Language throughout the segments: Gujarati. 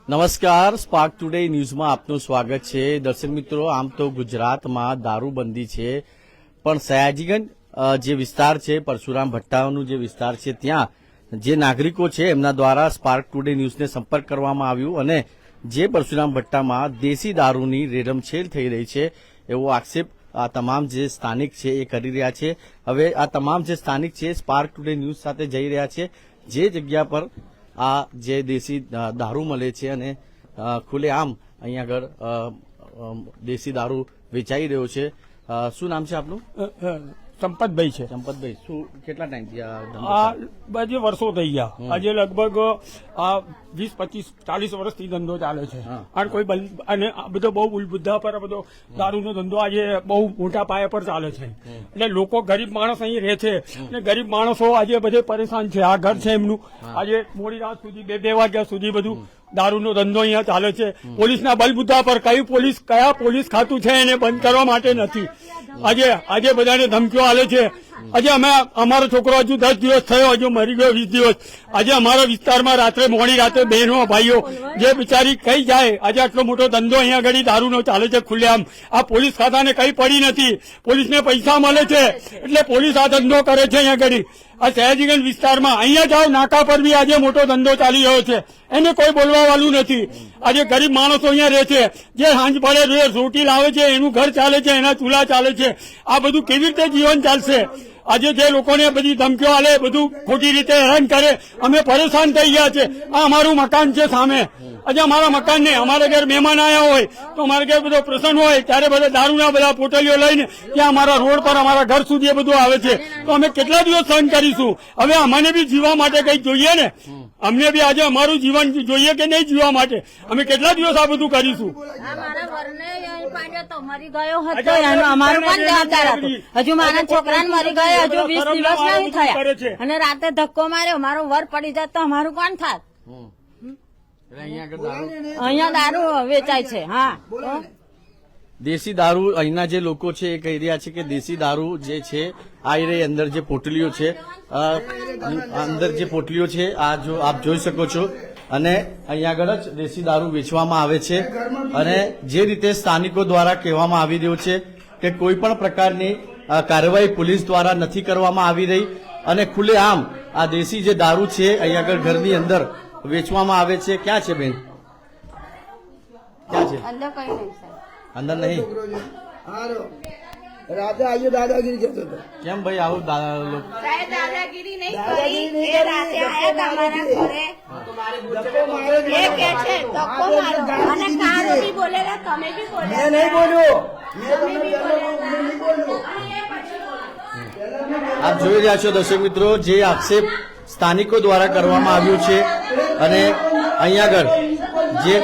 નમસ્કાર, સ્પાર્ક ટુડે ન્યૂઝમાં આપનું સ્વાગત છે. દર્શક મિત્રો, આમ તો ગુજરાતમાં દારૂબંધી છે, પણ સયાજીગંજ જે વિસ્તાર છે, પરશુરામ ભટ્ટાનું જે વિસ્તાર છે, ત્યાં જે નાગરિકો છે એમના દ્વારા સ્પાર્ક ટુડે ન્યૂઝને સંપર્ક કરવામાં આવ્યું અને જે પરશુરામ ભટ્ટામાં દેશી દારૂની રેડમછેલ થઈ રહી છે એવો આક્ષેપ આ તમામ જે સ્થાનિક છે એ કરી રહ્યા છે. હવે આ તમામ જે સ્થાનિક છે સ્પાર્ક ટુડે ન્યૂઝ સાથે જઈ રહ્યા છે જે જગ્યા પર આ જે દેશી દારૂ મળે છે અને ખુલ્લેઆમ અહીંયા આગળ દેશી દારૂ વેચાઈ રહ્યો છે. શું નામ છે આપનું? સંપતભાઈ છે. સંપતભાઈ, શું કેટલા ટાઈમથી આ બજે વર્ષો થઈ ગયા. આજે લગભગ આ 20-25-40 વર્ષથી ધંધો ચાલે છે. અને કોઈ અને આ બધો બહુ બુદ્ધા પર બધો દારૂનો ધંધો આજે બહુ મોટા પાયા પર ચાલે છે. એટલે લોકો ગરીબ માણસ અહીં રહે છે અને ગરીબ માણસો આજે બધે પરેશાન છે. આ ઘર છે એમનું. આજે મોડી રાત સુધી 2 વાગ્યા સુધી બધું દારૂનો ધંધો અહીંયા ચાલે છે. પોલીસના બલબુદ્ધા પર કયા પોલીસ ખાતું છે એને બંધ કરવા માટે નથી. આજે બધાને ધમકીઓ આલે છે. આજે અમારો છોકરો હજુ 10 દિવસ થયો, હજુ મરી ગયો 20 દિવસ. આજે અમારા વિસ્તારમાં મોડી રાત્રે બહેનો ભાઈઓ જે બિચારી કઈ જાય. આજે આટલો મોટો ધંધો અહીંયા આગળ દારૂનો ચાલે છે ખુલ્લેઆમ. આ પોલીસ ખાતાને કઈ પડી નથી. પોલીસને પૈસા મળે છે એટલે પોલીસ આ ધંધો કરે છે અહીંયા આગળ. આ સયાજીગંજ વિસ્તારમાં અહીંયા જાઓ નાકા પર બી આજે મોટો ધંધો ચાલી રહ્યો છે. એને કોઈ બોલવા વાળું નથી. આજે ગરીબ માણસો અહીંયા રહે છે. જે સાંજ પડે રોજ રોટી લાવે છે, એનું ઘર ચાલે છે, એના ચૂલા ચાલે છે. આ બધું કેવી રીતે જીવન ચાલશે? આજે જે લોકોને બધી ધમકીઓ આલે, બધું ખોટી રીતે હેરાન કરે, અમે પરેશાન થઈ ગયા છે. આ અમારું મકાન છે સામે. આજે અમારા મકાનને અમારા ઘર મહેમાન આવ્યા હોય તો અમારા ઘર બધો પ્રસંગ હોય ત્યારે બધા દારૂના બધા પોટલીઓ લઈને ત્યાં અમારા રોડ પર અમારા ઘર સુધી એ બધું આવે છે. તો અમે કેટલા દિવસ સહન કરીશું? હવે અમને બી જીવવા માટે કંઈક જોઈએ ને. અમને બી આજે અમારું જીવન જોઈએ કે નહીં જીવવા માટે? અમે કેટલા દિવસ આ બધું કરીશું? હજુ મારા છોકરાને મરી ગયા, હજુ 20 દિવસ નહીં થયા અને રાતે ધક્કો માર્યો. મારો વર પડી જાય તો અમારું કોણ થાત? અહીંયા દારૂ વેચાય છે. હા, દેશી દારૂ અહીંના જે લોકો છે એ કહી રહ્યા છે કે દેશી દારૂ જે છે આ રહી અંદર જે પોટલીઓ છે, અંદર જે પોટલીઓ છે આ જો આપ જોઈ શકો છો. અને અહીંયા આગળ જ દેશી દારૂ વેચવામાં આવે છે. અને જે રીતે સ્થાનિકો દ્વારા કહેવામાં આવી રહ્યું છે કે કોઈ પણ પ્રકારની કાર્યવાહી પોલીસ દ્વારા નથી કરવામાં આવી રહી અને ખુલ્લેઆમ આ દેશી જે દારૂ છે અહીંયા આગળ ઘરની અંદર વેચવામાં આવે છે. ક્યાં છે બેન? ક્યાં છે? અંદર નહીં. રાતે આયો દાદાગીરી કરતો હતો. કેમ ભાઈ આવું દાદાગીરી નહીં કરી. એ રાતે આયા તમારા ઘરે એ કે છે ધક્કો મારો અને કારો બી બોલેલા, તમે બી બોલે. મેં નહીં બોલ્યો. મેં તમને નહીં બોલ્યો. આપ જોઈ રહ્યા છો દર્શક મિત્રો જે આક્ષેપ સ્થાનિકો દ્વારા કરવામાં આવ્યું છે. અને અહીંયા આગળ જે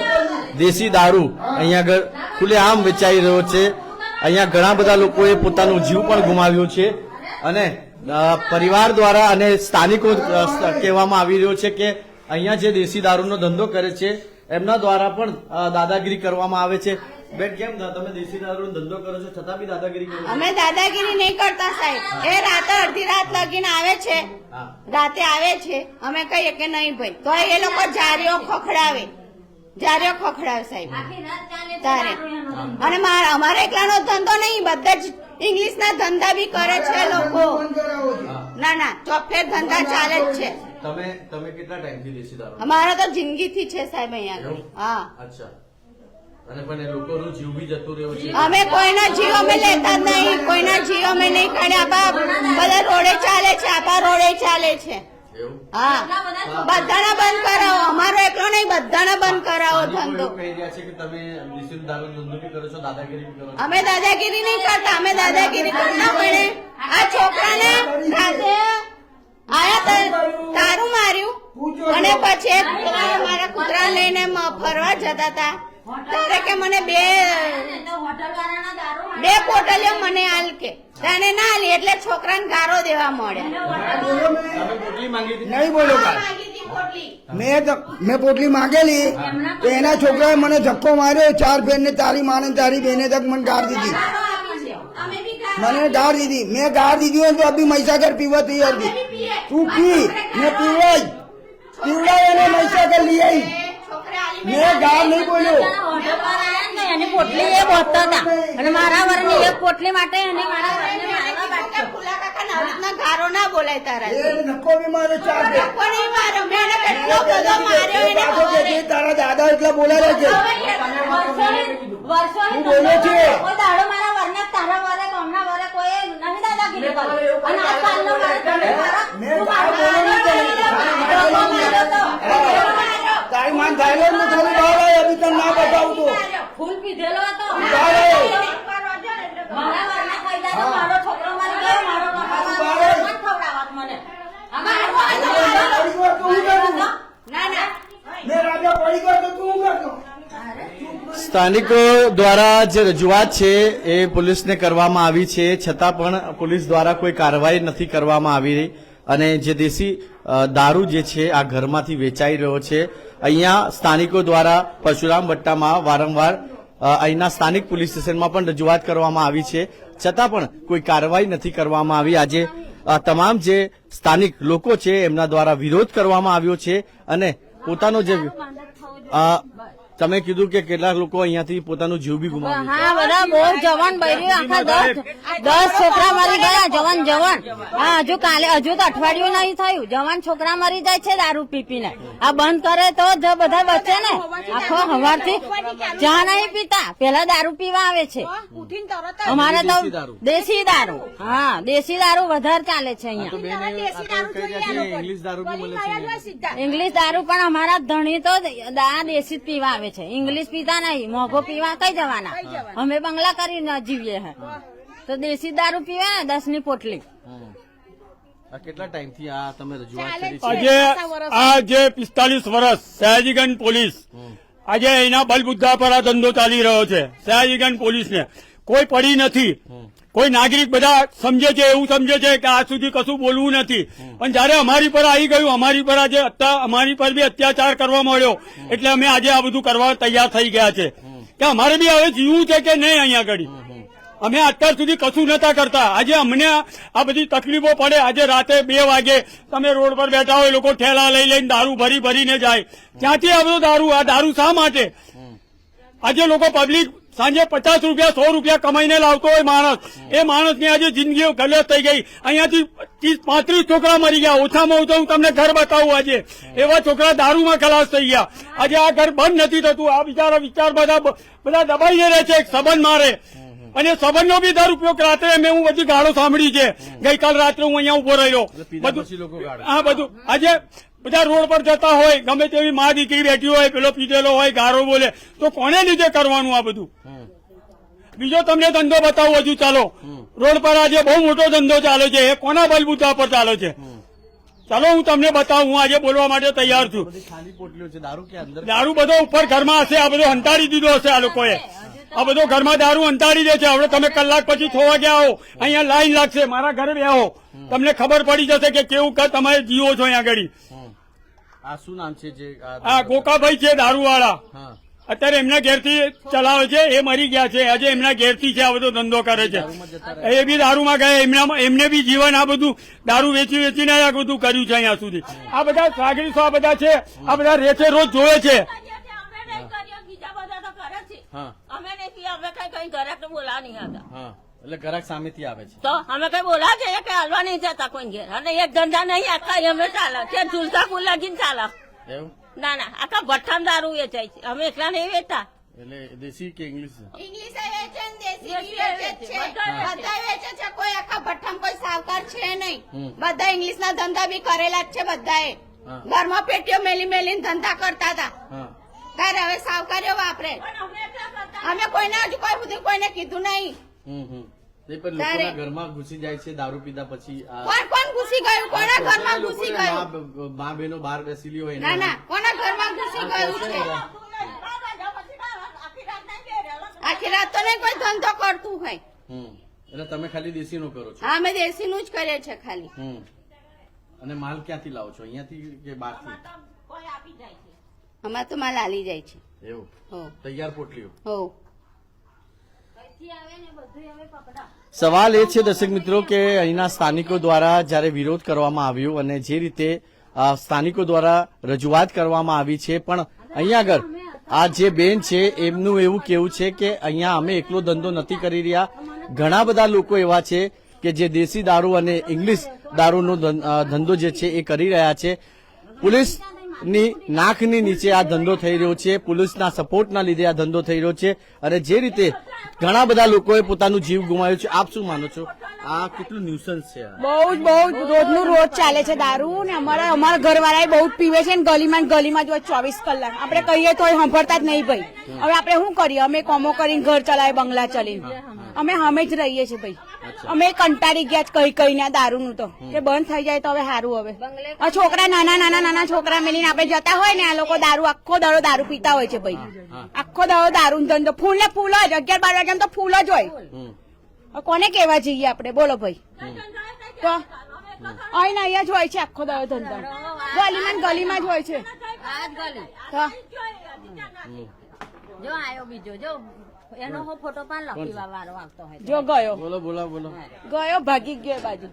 દેશી દારૂ અહીંયા આગળ ખુલ્લેઆમ વેચાઈ રહ્યો છે. અહીંયા ઘણા બધા લોકોએ પોતાનો જીવ પણ ગુમાવ્યો છે અને પરિવાર દ્વારા અને સ્થાનિકો કહેવામાં આવી રહ્યો છે કે અહીંયા જે દેશી દારૂનો ધંધો કરે છે એમના દ્વારા પણ દાદાગીરી કરવામાં આવે છે. બેન, કેમ તમે દેશી દારૂનો ધંધો કરો છો છતાં બી દાદાગીરી કરો છો? અમે દાદાગીરી નહીં કરતા સાહેબ. એ રાતે અડધી રાત લગીને આવે છે, રાતે આવે છે. અમે કહીએ કે નહીં ભાઈ, તો એ લોકો જારીઓ ખખડાવે સાહેબ તારે. અને અમારા એકલાનો ધંધો નહીં, બધા જ ઇંગ્લિશના ધંધા બી કરે છે લોકો. ના ચોફેર ધંધા ચાલે જ છે. તમે કેટલા ટાઈમથી દેશી દારૂ? અમારા તો જિંદગીથી છે સાહેબ અહીંયા. હા, અચ્છા. અને પણ એ લોકોનો જીવ બી જતો રહ્યો છે. અમે કોઈના જીવ અમે લેતા જ નહીં. કોઈના જીવ અમે નહીં કાઢ્યા. બધા રોડે ચાલે છે. આપા રોડે ચાલે છે. હા, બધાને બંધ કરાવો. અમારો એકલો નહીં, બધાને બંધ કરાવો ધંધો. કહી રહ્યા છે કે તમે દેશી દારૂનો ધંધો બી કરો છો, દાદાગીરી બી કરો છો. અમે દાદાગીરી નહીં કરતા. અમે દાદાગીરી કરતા પડે. આ છોકરાને રાતે આયા તારું માર્યું અને પછી મારા કૂતરા લઈને ફરવા જતા હતા ત્યારે કે મને બે પોટલીઓ મને હાલ કે તને ના હાલી એટલે છોકરાને ગારો દેવા મળ્યા. નહીં બોલ્યો. મેં પોટલી માંગેલી તો એના છોકરાએ મને ધક્કો માર્યો. 4 બેન ને તારી માને તારી બેને તક મને ગાળ દીધી. मैंने गाड़ दी थी, मैं गाड़ दी थी तो अभी महिसागर पीवा तैयार थी। तू पी, मैं पीवा पीवड़ा मैसागर लिया ही મેં ગાળ નહીં બોલ્યો. એની પોટલી એ બોલતા હતા અને મારા વરની એક પોટલી માટે એને મારા વરને મારવા બાકી. ફુલા કાકા આવી રીતના ગારો ના બોલાય તારા એ નક્કો બી મારો ચાર બે. નક્કો નહીં માર્યો મેં એને કેટલો બધો માર્યો એને પાછો કે ખબર છે, તારા દાદા એટલા બોલાવે છે. વર્ષોની હું બોલ્યો છે. કોઈ દાડો મારા વરને તારા વરે ગામના વરે કોઈ નહીં દાદાગીરી કરી. અને આ કાલનો મારો તને મારો મેં ગાળ બોલ્યો નહીં તને. તારી માન થાય ને થોડી ગાળ આવે અભી તને ના બતાવું તો. ફૂલ પીધેલો હતો ગાળ આવે. મારા વરને ખાઈ જાય તો મારો છોકરો મારી ગયો મારો બાપા મારી ગયો. મત ખવડાવત મને પડી ગયો તો હું કરતો. ના ના મેં રાજા પડી ગયો તો તું કરતો. સ્થાનિકો દ્વારા જે રજૂઆત છે એ પોલીસને કરવામાં આવી છે, છતાં પણ પોલીસ દ્વારા કોઈ કાર્યવાહી નથી કરવામાં આવી રહી અને જે દેશી દારૂ જે છે આ ઘરમાંથી વેચાઈ રહ્યો છે. અહીંયા સ્થાનિકો દ્વારા પરશુરામ ભટ્ટામાં વારંવાર અહીંના સ્થાનિક પોલીસ સ્ટેશનમાં પણ રજૂઆત કરવામાં આવી છે, છતાં પણ કોઈ કાર્યવાહી નથી કરવામાં આવી. આજે તમામ જે સ્થાનિક લોકો છે એમના દ્વારા વિરોધ કરવામાં આવ્યો છે અને પોતાનો જે તમે કીધું કે કેટલાક લોકો અહીંયાથી પોતાનું જીવ બી ગુમાવ્યું છે. હા બધા બહુ જવાન બૈર્યું આખા 10 છોકરા મરી ગયા જવાન. હા હજુ તો અઠવાડિયું નહીં થયું જવાન છોકરા મરી જાય છે દારૂ પીપીને. આ બંધ કરે તો જ બધા બચે ને. આખો હવારથી ચા નહીં પીતા પેલા દારૂ પીવા આવે છે. અમારે તો દેશી દારૂ. હા દેશી દારૂ વધારે ચાલે છે તો અહીંયા. બેન, આપણે કહી રહ્યા છીએ, ઇંગ્લિશ દારૂ બી મળે છે. ઇંગ્લિશ દારૂ પણ અમારા ધણી તો આ દેશી જ પીવા આવે છે. ઇંગ્લિશ પીતા નહીં મોઘો પીવા કઈ જવાના. અમે બંગલા કરીને જીવીએ હે તો દેશી દારૂ પીવે ને 10 ની પોટલી. આ કેટલા ટાઈમથી આ તમે રજૂઆત કરી છે? આજે 45 વર્ષ સયાજીગંજ પોલીસ આજે એના બલબુદ્ધા પર આ ધંધો ચાલી રહ્યો છે. સયાજીગંજ પોલીસને કોઈ પડી નથી. કોઈ નાગરિક બધા સમજે છે એવું સમજે છે કે આજ સુધી કશું બોલવું નથી, પણ જયારે અમારી પર આવી ગયું અમારી પર આજે અમારી પર બી અત્યાચાર કરવા મળ્યો એટલે અમે આજે આ બધું કરવા તૈયાર થઈ ગયા છે કે અમારે બી હવે જીવવું છે કે નહીં. અહીંયા આગળ અમે અત્યાર સુધી કશું નતા કરતા. આજે અમને આ બધી તકલીફો પડે. આજે રાતે 2 વાગે તમે રોડ પર બેઠા હોય લોકો ઠેલા લઈ લઈને દારૂ ભરીને જાય. ક્યાંથી આ બધો દારૂ? આ દારૂ શા માટે? આજે લોકો પબ્લિક સાંજે 50 રૂપિયા 100 રૂપિયા કમાઈને લાવતો હોય માણસ, એ માણસની આજે જિંદગી ગલત થઈ ગઈ. અહીંયાથી 30-35 છોકરા મરી ગયા. ઓછામાં ઓછા હું તમને ઘર બતાવું. આજે એવા છોકરા દારૂમાં ખલાસ થઈ ગયા. આજે આ ઘર બંધ નથી થતું. આ બિચારા વિચાર બધા દબાઈને રહે છે. એક સંબંધ મારે અને સંબંધનો બી દર ઉપયોગ રાત્રે મેં હું બધી ગાળો સાંભળી છે. ગઈકાલ રાત્રે હું અહીંયા ઉભો રહ્યો. હા બધું આજે બધા રોડ પર જતા હોય ગમે તેવી મા દીકરી બેઠી હોય પેલો પીધેલો હોય ગારો બોલે તો કોને લીધે કરવાનું આ બધું? બીજો તમને ધંધો બતાવું હજુ. ચાલો રોડ પર આજે બહુ મોટો ધંધો ચાલે છે. એ કોના બલબૂતા પર ચાલે છે? ચાલો હું તમને બતાવું. હું આજે બોલવા માટે તૈયાર છું. ખાલી પોટલીઓ છે દારૂ કે અંદર? દારૂ બધો ઉપર ઘરમાં હશે. આ બધો હંતાડી દીધો હશે આ લોકોએ. આ બધો ઘરમાં દારૂ હંતાડી દે છે. હવે તમે કલાક પછી 6 વાગે આવો અહીંયા લાઈન લાગશે. મારા ઘરે બેહો તમને ખબર પડી જશે કે કેવું તમે જીવો છો અહીંયા આગળ. આ શું નામ છે જે આ ગોકાભાઈ છે દારૂ વાળા. હા, અત્યારે એમના ઘેરથી ચલાવે છે. એ મરી ગયા છે. આજે એમના ઘેરથી છે આ બધો ધંધો કરે છે. એ બી દારૂમાં ગયા. એમને બી જીવન આ બધું દારૂ વેચીને આ બધું કર્યું છે અહીંયા સુધી. આ બધા સાગરીસો આ બધા છે. આ બધા રહે છે રોજ જોવે છે. હા, અમે નહીં પીએ. અમે કઈ ઘરાક બોલા નહીં હતા હા. એટલે ગ્રાહક સામેથી આવે છે. તો અમે કઈ બોલા છે કે હાલવા નહીં જતા કોઈ ઘેર. અને એક ધંધા નહીં આખા અમે ચાલે છે. ઝુલતા ફૂલ લગીને ચાલે. એવું? ના આખા ભઠ્ઠામાં દારૂ વેચાય છે. અમે એકલા નહીં વેચતા. એટલે દેશી કે ઇંગ્લિશ? ઇંગ્લિશ વેચે ને દેશી બી વેચે છે. બધા વેચે છે. કોઈ આખા ભઠ્ઠામાં કોઈ સાવકાર છે નહીં. બધા ઇંગ્લિશ ના ધંધા બી કરેલા જ છે બધાએ. ઘરમાં પેટીઓ મેલીને ધંધા કરતા હતા. હા. ત્યારે હવે સાવકારીઓ વાપરે. અમે કોઈને હજુ કોઈ સુધી કોઈને કીધું નહીં. તે પણ લોકોના ઘરમાં ઘૂસી જાય છે દારૂ પીધા પછી. કોણ ઘૂસી ગયું? કોના ઘરમાં ઘૂસી ગયું? મા બહેનો બહાર બેસેલી હોય ના કોના ઘરમાં ઘૂસી ગયું છે? આખી રાત તો નહીં કોઈ ધંધો કરતું હોય. એટલે તમે ખાલી દેશી નો કરો છો? હા અમે દેશી નું જ કરીએ છીએ ખાલી. અને માલ ક્યાંથી લાવો છો? અહીંયાથી કે બહારથી? અમારે તો માલ હાલી જાય છે. એવું? હો તૈયાર પોટલીઓ? હો. સવાલ એ છે દર્શક મિત્રો કે અહીંના સ્થાનિકો દ્વારા જ્યારે વિરોધ કરવામાં આવ્યો અને જે રીતે સ્થાનિકો દ્વારા રજૂઆત કરવામાં આવી છે, પણ અહીંયા આગળ આ જે બેન છે એમનું એવું કેવું છે કે અહીંયા અમે એકલો ધંધો નથી કરી રહ્યા, ઘણા બધા લોકો એવા છે કે જે દેશી દારૂ અને ઇંગ્લિશ દારૂનો ધંધો જે છે એ કરી રહ્યા છે. પોલીસની નાકની નીચે આ ધંધો થઈ રહ્યો છે, પોલીસના સપોર્ટના લીધે આ ધંધો થઈ રહ્યો છે અને જે રીતે ઘણા બધા લોકોએ પોતાનું જીવ ગુમાવ્યું છે. આપ શું માનો છો, આ કેટલું ન્યુસન્સ છે? બહુ રોજનું રોજ ચાલે છે દારૂ ને અમારા ઘરવાળા બહુ જ પીવે છે ને ગલીમાં જ જો 24 કલાક આપણે કહીએ તો સાંભળતા જ નહીં ભાઈ. હવે આપણે શું કરીએ, અમે કોમો કરીને ઘર ચલાવે, બંગલા ચલીને અમે સામે જ રહીએ છીએ ભાઈ. અમે કંટાળી ગયા જ કહીને આ દારૂનું તો કે બંધ થઈ જાય તો હવે સારું. હવે આ છોકરા નાના છોકરા મેલીને આપણે જતા હોય ને આ લોકો દારૂ આખો દાડો દારૂ પીતા હોય છે ભાઈ. આખો દાડો દારૂ ધંધો ફૂલ ને ફૂલ જ 11-12 વાગ્યા તો ફૂલ જ હોય. કોને કેવા જઈએ આપણે બોલો ભાઈ? તો અહીંયા જ હોય છે આખો દાડો ધંધો, ગલીમાં જ હોય છે. જો આયો બીજો, જો એનો ફોટો પણ લખીવા વાળો આવતો હોય. જો ગયો, બોલો. ગયો ભાગી ગયો એ બાજુ.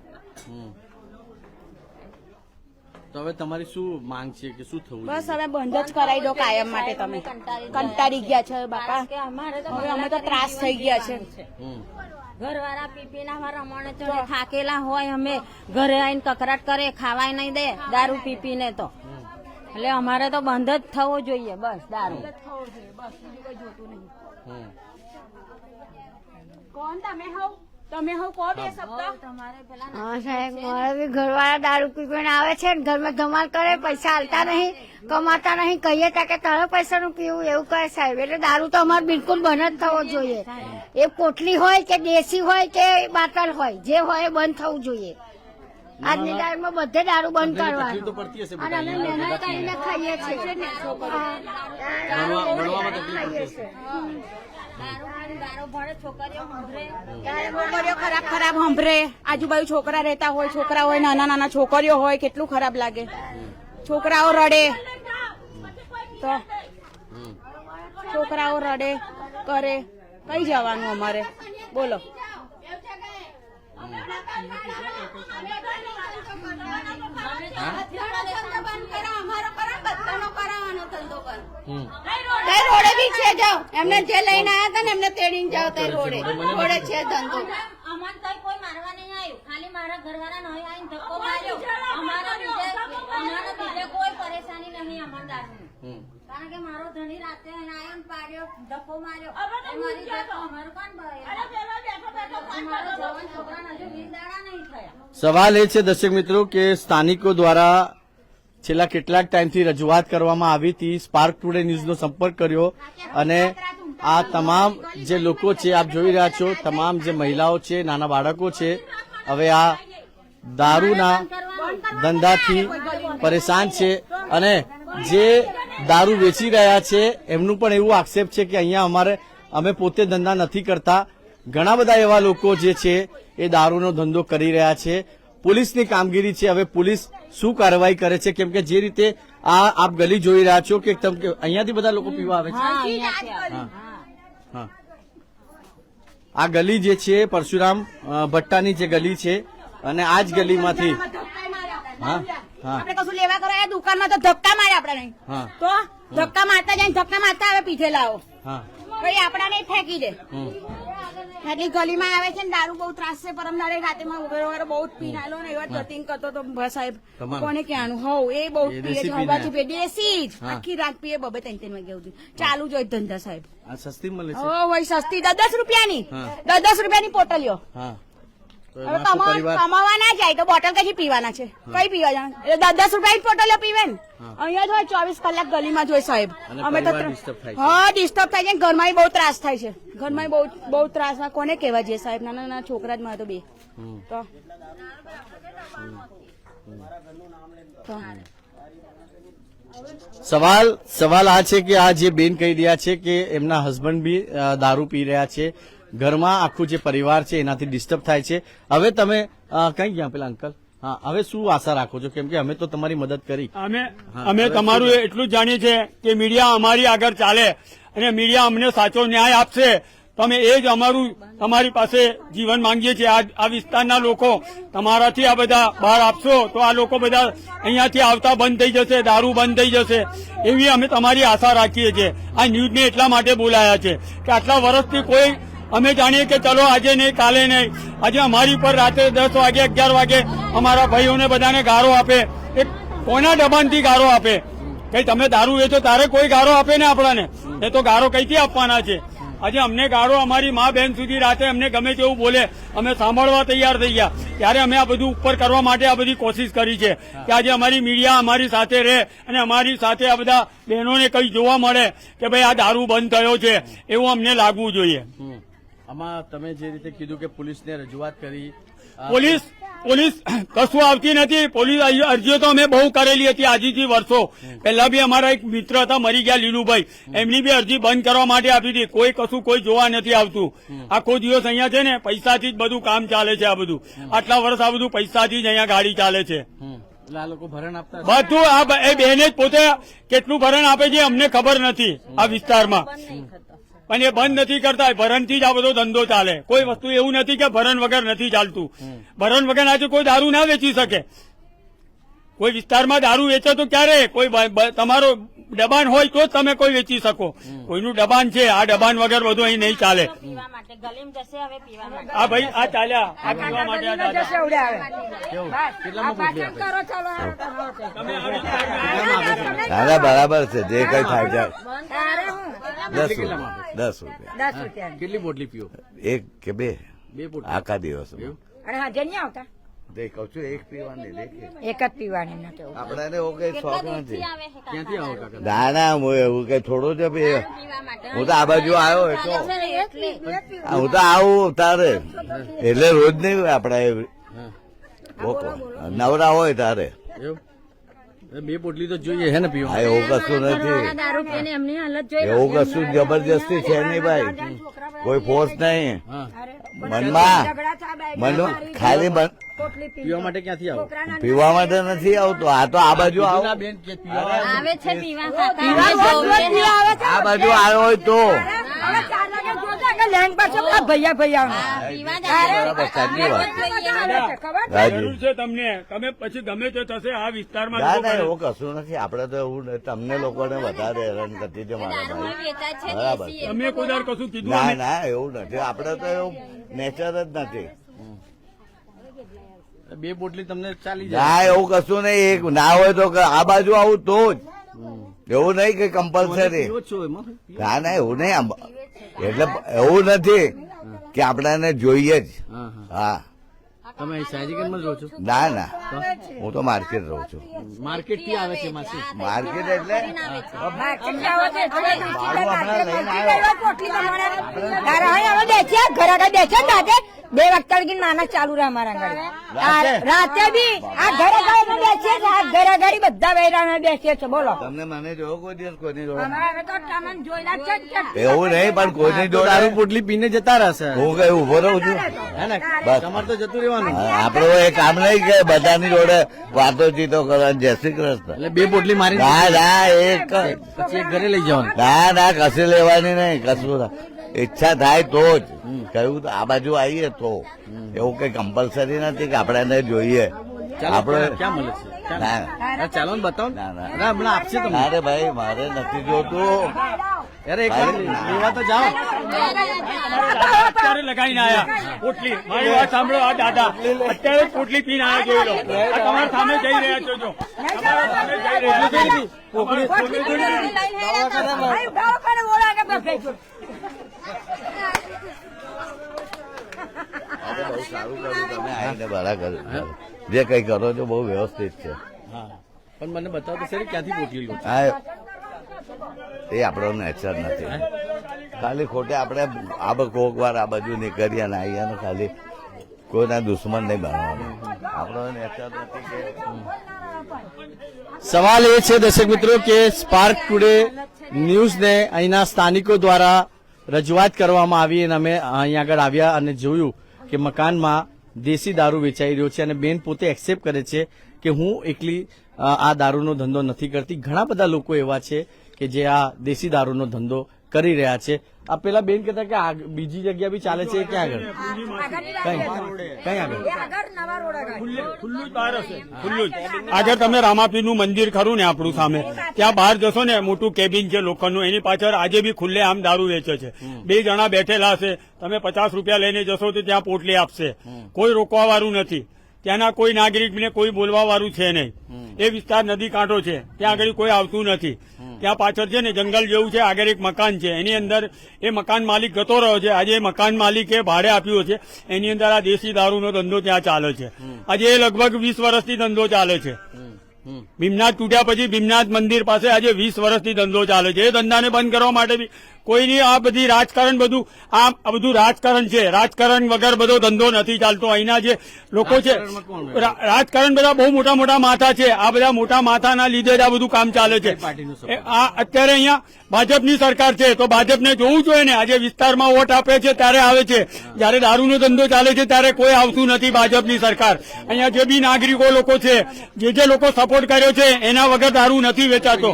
તો હવે તમારી શું માંગ છે કે શું થવું? બસ હવે બંધ જ કરાવી દો કાયમ માટે. તમે કંટાળી ગયા છે બાપા, હવે અમે તો ત્રાસ થઈ ગયા છે. ઘરવાળા પીપીના રમણે ચડે થાકેલા હોય, અમે ઘરે આવીને કકરાટ કરે, ખાવાય નહીં દે દારૂ પીપીને. તો એટલે અમારે તો બંધ જ થવો જોઈએ બસ દારૂ. કોણ તમે હો કો બે શબ્દ? હા સાહેબ, મારા બી ઘરવાળા દારૂ પીને આવે છે ને ઘરમાં ધમાલ કરે, પૈસા હાલતા નહીં, કમાતા નહીં, કહીએ તા કે તારા પૈસાનું પીવું એવું કહે સાહેબ. એટલે દારૂ તો અમારે બિલકુલ બંધ જ થવો જોઈએ. એ પોટલી હોય કે દેશી હોય કે બાટલ હોય, જે હોય એ બંધ થવું જોઈએ. આજની ટાઈમમાં બધે દારૂ બંધ કરવાનો. અને અમે મહેનત કરીને ખાઈએ છીએ. છોકરીઓ ખરાબ સાંભળે, આજુબાજુ છોકરા રહેતા હોય, છોકરા હોય, નાના છોકરીઓ હોય, કેટલું ખરાબ લાગે. છોકરાઓ રડે તો છોકરાઓ રડે કરે, કઈ જવાનું અમારે બોલો? રોડે બી છે, જાઓ એમને જે લઈને આવ્યા હતા ને એમને તેડીને જાઓ. રોડે છે ધંધો. અમારે કઈ કોઈ મારવા નહીં આવ્યું, ખાલી મારા ઘરવાળા નહીં આવીને ધક્કો માર્યો. અમારા બીજે કોઈ પરેશાની નહીં અમારા દારૂની. કારણ કે મારો ધણી રાતે આવ્યો ને પાડ્યો, ધક્કો માર્યો. અમારી જાત અમારું કોણ ભાઈ? અમારા જવાન છોકરાને હજુ 20 દાડા નહીં થયા. સવાલ એ છે દર્શક મિત્રો કે સ્થાનિકો દ્વારા છેલ્લા કેટલાક ટાઈમથી રજૂઆત કરવામાં આવી હતી. સ્પાર્ક ટુડે ન્યૂઝનો સંપર્ક કર્યો અને આ તમામ જે લોકો છે આપ જોઈ રહ્યા છો, તમામ જે મહિલાઓ છે, નાના બાળકો છે, હવે આ દારૂના ધંધાથી પરેશાન છે અને જે દારૂ વેચી રહ્યા છે એમનું પણ એવું આક્ષેપ છે કે અહીંયા અમે પોતે ધંધા નથી કરતા. ઘણા બધા એવા લોકો જે છે એ દારૂનો ધંધો કરી રહ્યા છે. પોલીસની કામગીરી છે, હવે પોલીસ શું કાર્યવાહી કરે છે, કેમ કે જે રીતે આ આપ ગલી જોઈ રહ્યા છો કે અહીંયાથી બધા લોકો પીવા આવે છે. હા, આ ગલી જે છે પરશુરામ ભટ્ટાની જે ગલી છે અને આ જ ગલીમાંથી આપણે કશું લેવા કરો એ દુકાનમાં તો ધક્કા મારે આપણે નહીં. તો ધક્કા મારતા જાય, ધક્કા મારતા આવે પીધે લાવો, કઈ આપડા નહીં ફેંકી દે. એટલી ગલીમાં આવે છે ને દારૂ બહુ ત્રાસ છે. પરમદારે રાતેમાં વગેરે બહુ જ પીનાલો ને એવા ધતિંગ કરતો તો સાહેબ કોને ક્યાંનું હોવ એ બહુ પીએ છે. હવાથી પીએ દેશી જ આખી રાત પીએ, 2-3 વાગ્યા સુધી ચાલુ જ હોય ધંધા સાહેબ. સસ્તી મળે છે, હોય સસ્તી 10 રૂપિયાની, 10 રૂપિયાની પોટલીઓ. હવે કમાવા ના જાય તો બોટલ કઈ પીવાના છે, કઈ પીવા જાય? 10 રૂપિયાની પોટલીઓ પીવે ને. અહીંયા જ હોય 24 કલાક ગલીમાં જ હોય સાહેબ. અમે તો ડિસ્ટર્બ થાય છે, ઘરમાં બહુ ત્રાસ થાય છે. ઘરમાં બહુ ત્રાસ. કોને કેવા જઈએ સાહેબ? નાના છોકરા જ મારે તો બે. સવાલ આ છે કે આ જે બેન કહી રહ્યા છે કે એમના હસબન્ડ બી દારૂ પી રહ્યા છે, ઘરમાં આખું જે પરિવાર છે એનાથી ડિસ્ટર્બ થાય છે. હવે તમે કઈ ગયા પેલા અંકલ? હા, હવે શું આશા રાખો છો? કેમ કે અમે તો તમારી મદદ કરી. અમે તમારું એટલું જ જાણીએ છીએ કે મીડિયા અમારી આગળ ચાલે અને મીડિયા અમને સાચો ન્યાય આપશે તો અમે એ જ તમારી પાસે જીવન માંગીએ છીએ. આ વિસ્તારના લોકો તમારાથી આ બધા બહાર આપશો તો આ લોકો બધા અહીંયાથી આવતા બંધ થઈ જશે, દારૂ બંધ થઈ જશે, એવી અમે તમારી આશા રાખીએ છીએ. આ ન્યૂઝને એટલા માટે બોલાયા છે કે આટલા વર્ષથી કોઈ અમે જાણીએ કે ચલો આજે નહીં કાલે નહીં, આજે અમારી પર રાતે 10 વાગે 11 વાગે અમારા ભાઈઓને બધાને ગારો આપે. એ કોના દબાણથી ગારો આપે? કઈ તમે દારૂ વેચો તારે કોઈ ગારો આપે ને આપણાને? એ તો ગારો કઈથી આપવાના છે? આજે અમને ગાળો અમારી મા બહેન સુધી રાતે અમને ગમે તેવું બોલે અમે સાંભળવા તૈયાર થઈ ગયા. ત્યારે અમે આ બધું ઉપર કરવા માટે આ બધી કોશિશ કરી છે કે આજે અમારી મીડિયા અમારી સાથે રહે અને અમારી સાથે આ બધા બહેનોને કઈ જોવા મળે કે ભાઈ આ દારૂ બંધ થયો છે એવું અમને લાગવું જોઈએ. આમાં તમે જે રીતે કીધું કે પોલીસને રજૂઆત કરી, પોલીસ કશું આવતી નથી. પોલીસ અરજીઓ તો અમે બહુ કરેલી હતી આજથી વર્ષો પહેલા બી. અમારા એક મિત્ર હતા મરી ગયા લીલુભાઈ, એમની બી અરજી બંધ કરવા માટે આપી હતી. કોઈ જોવા નથી આવતું. આખો દિવસ અહીંયા છે ને પૈસાથી જ બધું કામ ચાલે છે. આ બધું આટલા વર્ષ આ બધું પૈસાથી જ અહીંયા ગાડી ચાલે છે. એટલે આ લોકો ભરણ આપતા બધું આ એ બહેને જ પોતે કેટલું ભરણ આપે છે અમને ખબર નથી આ વિસ્તારમાં, પણ એ બંધ નથી કરતા. ભરણથી જ આ બધો ધંધો ચાલે. કોઈ વસ્તુ એવું નથી કે ભરણ વગર નથી ચાલતું. ભરણ વગર આજે કોઈ દારૂ ના વેચી શકે. કોઈ વિસ્તારમાં દારૂ વેચે તો ક્યારે કોઈ તમારો દબાણ હોય તો જ તમે કોઈ વેચી શકો. કોઈનું દબાણ છે, આ દબાણ વગર બધું અહીં નહીં ચાલે. પીવા માટે ગલીમ જશે હવે પીવા માટે. આ ભાઈ આ ચાલ્યા આ પીવા માટે આ દાદા. કેવું? કેટલામાં પોટલી આપે? દાદા બરાબર છે જે કઈ થાય છે. 10 રૂપિયા કેટલી પોટલી પીવો? એક કે બે પોટલી આખા દિવસ અરે હાજર નહીં આવતા, કહું છું એક પીવાની દેખી એક જ પીવાની નથી. આપડાને એવું કઈ શોખ નથી. ક્યાંથી આવો કાકા? ના ના હું એવું કઈ થોડું જ પીએ. હું તો આ બાજુ આવ્યો હતો. હું તો આવું તારે એટલે રોજ નહીં આપડે નવરા હોય તારે. એવું? બે પોટલી તો જોઈએ હે ને પીવા? હા એવું કશું નથી. દારૂ પીને એમની હાલત જોઈ એવું કશું જબરજસ્તી છે નહીં ભાઈ, કોઈ ફોર્સ નહીં. હા. મનમાં ખાલી પીવા માટે ક્યાંથી આવો? પીવા માટે નથી આવતો. આ તો આ બાજુ આવો, ના બેન કે પીવા આવે છે પીવા આ બાજુ આવ્યો હોય તો બરાબર સાચી વાત. જરૂર છે તમને. તમે પછી ગમે તે થશે આ વિસ્તારમાં ના લોકો ના કરે. એવું કશું નથી. આપડે તો એવું નહીં. તમને લોકોને વધારે હેરાન કરતી છે મારા ભાઈ. વેચાય છે બરાબર. તમે કોઈ દર કશું કીધું ના અમે? ના એવું નથી. આપડે તો એવું નેચર જ નથી. બે પોટલી તમને ચાલી જાય? ના એવું કશું નહીં. એક ના હોય તો આ બાજુ આવું તો જ. એવું નહીં કે કમ્પલસરી. પીવો જ છો એમાં? ના ના એવું નહીં. એટલે એવું નથી કે આપણાને જોઈએ જ. હા હા. હા તમે સયાજીગંજમાં જ રહો છો? ના ના હું તો માર્કેટ રહું છું. માર્કેટ થી આવે છે માસી? માર્કેટ એટલે બે વખત લગી નાના ચાલુ રહે અમારા ઘરે. રાતે બી આ ઘરે ઘરે બેસીએ છીએ, આ ઘરે ઘરે બધા વેરા બેસીએ છીએ. બોલો તમને મને જોયો કોઈ દિવસ કોઈની જોડે? અમારે તો તમને જોયેલા છે જ કે એવું નહીં પણ કોઈની જોડે દારૂ પોટલી પીને જતા રહેશે હું કઈ ઉભો રહું છું. હે ને? બસ. તમારે તો જતું રહેવાનું. આપડે એ કામ નહીં કે બધાની જોડે વાતો ચીતો કરવાની. જય શ્રી કૃષ્ણ. એટલે બે પોટલી મારી ના ના એક પછી એક ઘરે લઈ જવાનું. ના ના કશું લેવાની નહીં. કશું ના. ઈચ્છા થાય તો જ કહ્યું તો આ બાજુ આવીએ તો. એવું કઈ કમ્પલસરી નથી કે આપણે એને જોઈએ. ચાલો, આપણે ક્યાં મળે છે? ના હા, ચાલો ને બતાવો ને. ના, ના. અરે, હમણાં આપશે તમને. અરે ભાઈ મારે નથી જોતું. અરે એક વાર લેવા તો જાઓ. અત્યારે લગાવીને આયા પોટલી. મારી વાત સાંભળો આ દાદા અત્યારે જ પોટલી પીને આયા જોઈ લો. આ તમારા સામે જઈ રહ્યા છો જો. તમારા સામે જઈ રહ્યા છો. પોટલી બહુ સારું કર્યું તમે આવીને બરા કર્યું. જે કઈ કરો છો બહુ વ્યવસ્થિત છે. હા, પણ મને બતાવો તો સર ક્યાંથી પોટલી લો છો? હા એ આપણો નેચર નથી. ખાલી ખોટે આપણે કોક વાર આ બાજુ નીકળીએ ને આવીએ ને ખાલી કોઈના દુશ્મન નહીં બનવાનું. આપણો નેચર નથી કે સવાલ એ છે દર્શક મિત્રો કે સ્પાર્ક ટુડે ન્યૂઝને અહીંના સ્થાનિકો દ્વારા રજૂઆત કરવામાં આવી અને અમે અહીં આગળ આવ્યા અને જોયું કે મકાનમાં દેશી દારૂ વેચાઈ રહ્યો છે અને બેન પોતે એક્સેપ્ટ કરે છે કે હું એકલી આ દારૂનો ધંધો નથી કરતી. ઘણા બધા લોકો એવા છે કે જે આ દેશી દારૂનો ધંધો કરી રહ્યા છે. આ પેલા બેન કહેતા કે બીજી જગ્યા બી ચાલે છે, ક્યાં આગળ? કઈ આગળ? ખુલ્લું જ બહાર હશે, ખુલ્લું જ. આગળ તમે રામાપીરનું મંદિર ખરું ને આપણું સામે, ત્યાં બહાર જશો ને, મોટું કેબિન છે લોખંડનું, એની પાછળ આજે બી ખુલ્લે આમ દારૂ વેચે છે. 2 જણા બેઠેલા હશે, તમે 50 રૂપિયા લઈને જશો તો ત્યાં પોટલી આપશે, કોઈ રોકવા વાળું નથી. ત્યાંના કોઈ નાગરિકને કોઈ બોલવા વાળું છે નહીં. એ વિસ્તાર નદી કાંઠો છે, ત્યાં આગળ કોઈ આવતું નથી. ત્યાં પાછળ છે ને જંગલ જેવું છે, આગળ એક મકાન છે, એની અંદર એ મકાન માલિક જતો રહ્યો છે. આજે મકાન માલિકે ભાડે આપ્યું છે, એની અંદર આ દેશી દારૂનો ધંધો ત્યાં ચાલે છે. આજે એ લગભગ 20 વર્ષથી ધંધો ચાલે છે. ભીમનાથ તૂટ્યા પછી ભીમનાથ મંદિર પાસે આજે 20 વર્ષથી ધંધો ચાલે છે. એ ધંધાને બંધ કરવા માટે બી કોઈની આ બધી રાજકારણ બધું આ બધું રાજકારણ છે. રાજકારણ વગર બધો ધંધો નથી ચાલતો. અહીંના જે લોકો છે રાજકારણ બધા બહુ મોટા મોટા માથા છે. આ બધા મોટા માથાના લીધે જ આ બધું કામ ચાલે છે. આ અત્યારે અહીંયા ભાજપની સરકાર છે તો ભાજપને જોવું જોઈએ ને. આજે વિસ્તારમાં વોટ આપે છે ત્યારે આવે છે, જયારે દારૂનો ધંધો ચાલે છે ત્યારે કોઈ આવતું નથી ભાજપની સરકાર. અહીંયા જે બી નાગરિકો લોકો છે, જે લોકો સપોર્ટ કર્યો છે એના વગર દારૂ નથી વેચાતો.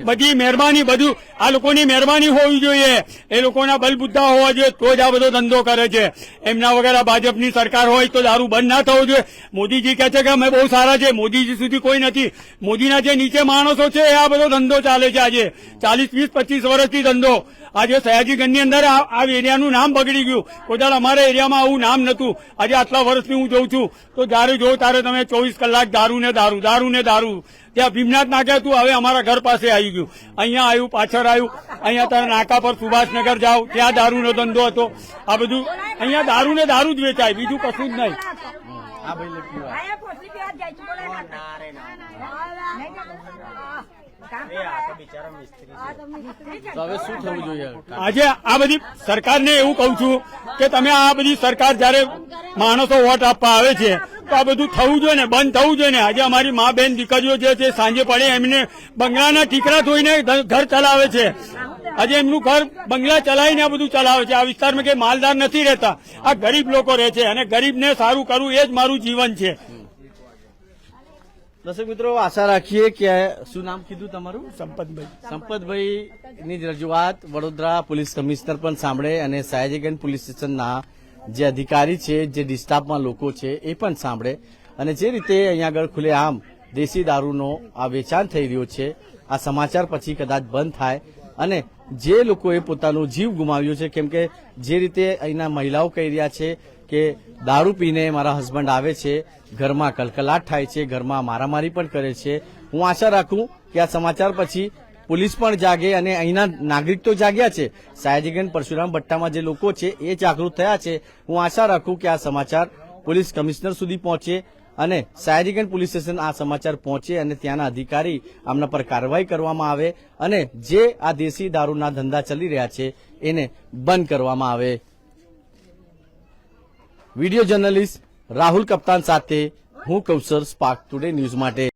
બધી મહેરબાની, બધું આ લોકોની મહેરબાની હોવી જોઈએ. એ લોકોના બલબુદ્ધા હોવા જોઈએ તો જ આ બધો ધંધો કરે છે. એમના વગર આ ભાજપની સરકાર હોય તો દારૂ બંધ ના થવો જોઈએ. મોદીજી કહે છે કે અમે બહુ સારા છે, મોદીજી સુધી કોઈ નથી. મોદીના જે નીચે માણસો છે એ આ બધો ધંધો ચાલે છે. આજે 40, 20, 25 વર્ષથી ધંધો. આજે સયાજીગંજની અંદર આ એરિયાનું નામ બગડી ગયું. કોઈ અમારા એરિયામાં આવું નામ નતું. આજે આટલા વર્ષથી હું જોઉં છું તો જયારે જોઉં ત્યારે તમે 24 કલાક દારૂ ને દારૂ, દારૂ ને દારૂ. ત્યાં ભીમનાથ નાખ્યા હતું, હવે અમારા ઘર પાસે આવી ગયું. અહીંયા આવ્યું, પાછળ આવ્યું. અહીંયા તારા નાકા પર સુભાષનગર જાઓ, ત્યાં દારૂનો ધંધો હતો. આ બધું અહીંયા દારૂ ને દારૂ જ વેચાય, બીજું કશું જ નહીં. તો હવે શું થવું જોઈએ? આજે આ બધી સરકારને એવું કહું છું કે તમે આ બધી સરકાર જયારે માણસો વોટ આપવા આવે છે તો આ બધું થવું જોઈએ ને, બંધ થવું જોઈએ ને. આજે અમારી મા બેન દીકરીઓ જે છે સાંજે પડે એમને બંગલાના ઠીકરા ધોઈને ઘર ચલાવે છે. આજે એમનું ઘર બંગલા ચલાવીને આ બધું ચલાવે છે. આ વિસ્તારમાં કે માલદાર નથી રહેતા, આ ગરીબ લોકો રહે છે અને ગરીબને સારું કરવું એ જ મારું જીવન છે. દર્શક મિત્રો, આશા રાખીએ કે શું નામ કીધું તમારું? સંપતભાઈ. સંપતભાઈની જ રજૂઆત વડોદરા પોલીસ કમિશનર પણ સાંભળે અને સયાજીગંજ પોલીસ સ્ટેશનના જે અધિકારી છે, જે ડિસ્ટાફમાં લોકો છે એ પણ સાંભળે. અને જે રીતે અહીંયા આગળ ખુલ્લેઆમ દેશી દારૂનો આ વેચાણ થઈ રહ્યો છે, આ સમાચાર પછી કદાચ બંધ થાય અને જે લોકોએ પોતાનો જીવ ગુમાવ્યો છે, કેમ કે જે રીતે અહીંના મહિલાઓ કહી રહ્યા છે કે દારૂ પીને મારા હસબન્ડ આવે છે, ઘરમાં કલકલાટ થાય છે, ઘરમાં મારામારી પણ કરે છે. હું આશા રાખું કે આ સમાચાર પછી પોલીસ પણ જાગે અને અહીંના નાગરિક તો જાગ્યા છે. સયાજીગંજ પરશુરામ ભટ્ટામાં જે લોકો છે એ જાગૃત થયા છે. હું આશા રાખું કે આ સમાચાર પોલીસ કમિશનર સુધી પહોંચે અને સયાજીગંજ પોલીસ સ્ટેશન આ સમાચાર પહોંચે અને ત્યાંના અધિકારી આમના પર કાર્યવાહી કરવામાં આવે અને જે આ દેશી દારૂના ધંધા ચાલી રહ્યા છે એને બંધ કરવામાં આવે. વિડીયો જર્નલિસ્ટ રાહુલ કપ્તાન સાથે હું કૌશર, સ્પાર્ક ટુડે ન્યૂઝ માટે.